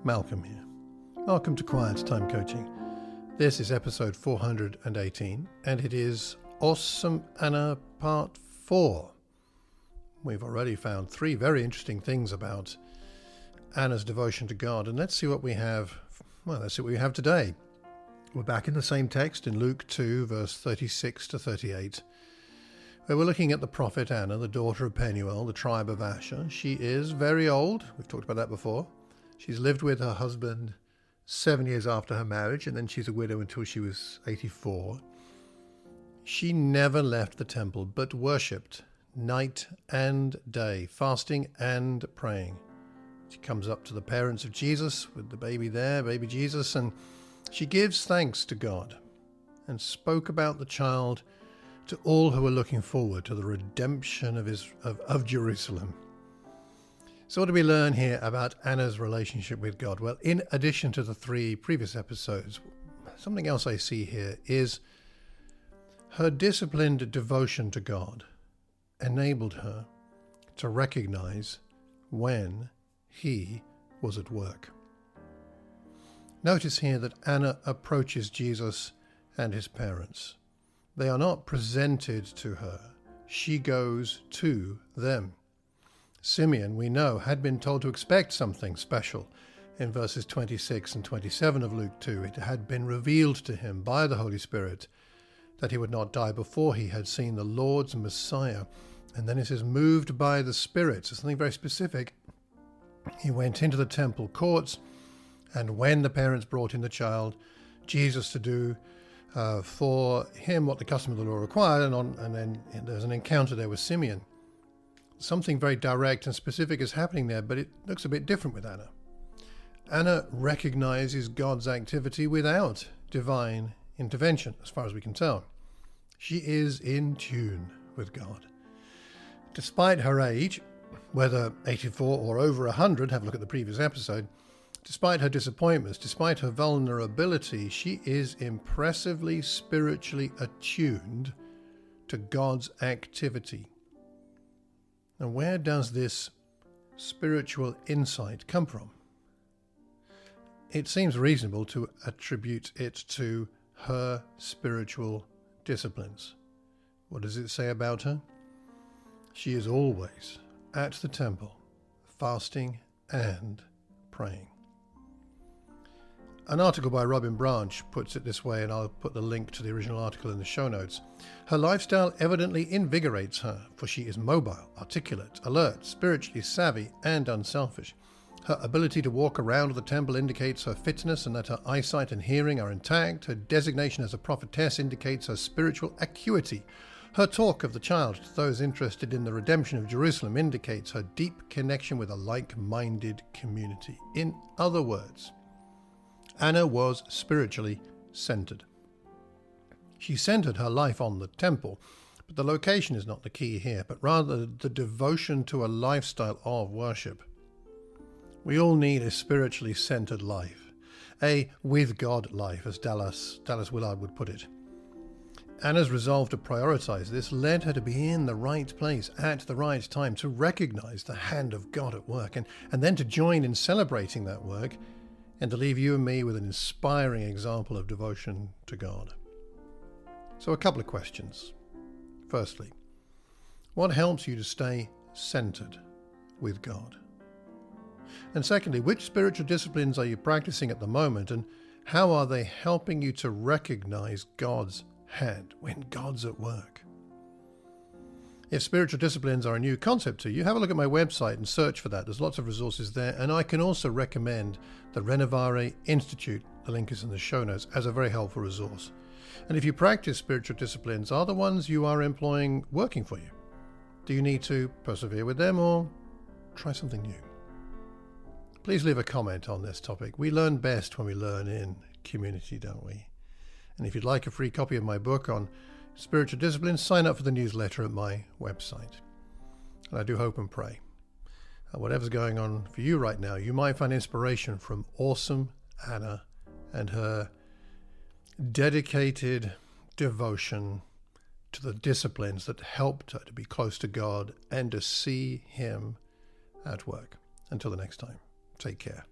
Malcolm here. Welcome to Quiet Time Coaching. This is episode 418, and it is Awesome Anna Part 4. We've already found 3 very interesting things about Anna's devotion to God, and let's see what we have. Well, let's see what we have today. We're back in the same text in Luke 2, verse 36 to 38, where we're looking at the prophet Anna, the daughter of Penuel, the tribe of Asher. She is very old. We've talked about that before. She's lived with her husband 7 years after her marriage, and then she's a widow until she was 84. She never left the temple, but worshipped night and day, fasting and praying. She comes up to the parents of Jesus with the baby there, baby Jesus, and she gives thanks to God and spoke about the child to all who were looking forward to the redemption of Jerusalem. So what do we learn here about Anna's relationship with God? Well, in addition to the 3 previous episodes, something else I see here is her disciplined devotion to God enabled her to recognize when He was at work. Notice here that Anna approaches Jesus and his parents. They are not presented to her. She goes to them. Simeon, we know, had been told to expect something special in verses 26 and 27 of Luke 2. It had been revealed to him by the Holy Spirit that he would not die before he had seen the Lord's Messiah. And then it says, moved by the Spirit. So something very specific. He went into the temple courts, and when the parents brought in the child, Jesus, to do for him what the custom of the law required, and then there's an encounter there with Simeon. Something very direct and specific is happening there, but it looks a bit different with Anna. Anna recognizes God's activity without divine intervention, as far as we can tell. She is in tune with God. Despite her age, whether 84 or over 100, have a look at the previous episode, despite her disappointments, despite her vulnerability, she is impressively spiritually attuned to God's activity. Now, where does this spiritual insight come from? It seems reasonable to attribute it to her spiritual disciplines. What does it say about her? She is always at the temple, fasting and praying. An article by Robin Branch puts it this way, and I'll put the link to the original article in the show notes. Her lifestyle evidently invigorates her, for she is mobile, articulate, alert, spiritually savvy, and unselfish. Her ability to walk around the temple indicates her fitness and that her eyesight and hearing are intact. Her designation as a prophetess indicates her spiritual acuity. Her talk of the child to those interested in the redemption of Jerusalem indicates her deep connection with a like-minded community. In other words, Anna was spiritually centered. She centered her life on the temple, but the location is not the key here, but rather the devotion to a lifestyle of worship. We all need a spiritually centered life, a with God life, as Dallas Willard would put it. Anna's resolve to prioritize this led her to be in the right place at the right time, to recognize the hand of God at work, and then to join in celebrating that work, and to leave you and me with an inspiring example of devotion to God. So a couple of questions. Firstly, what helps you to stay centered with God? And secondly, which spiritual disciplines are you practicing at the moment, and how are they helping you to recognize God's hand when God's at work? If spiritual disciplines are a new concept to you, have a look at my website and search for that. There's lots of resources there, and I can also recommend the Renovare Institute, the link is in the show notes, as a very helpful resource. And if you practice spiritual disciplines, are the ones you are employing working for you? Do you need to persevere with them or try something new? Please leave a comment on this topic. We learn best when we learn in community, don't we? And if you'd like a free copy of my book on spiritual disciplines, sign up for the newsletter at my website. And I do hope and pray whatever's going on for you right now, you might find inspiration from awesome Anna and her dedicated devotion to the disciplines that helped her to be close to God and to see Him at work. Until the next time, take care.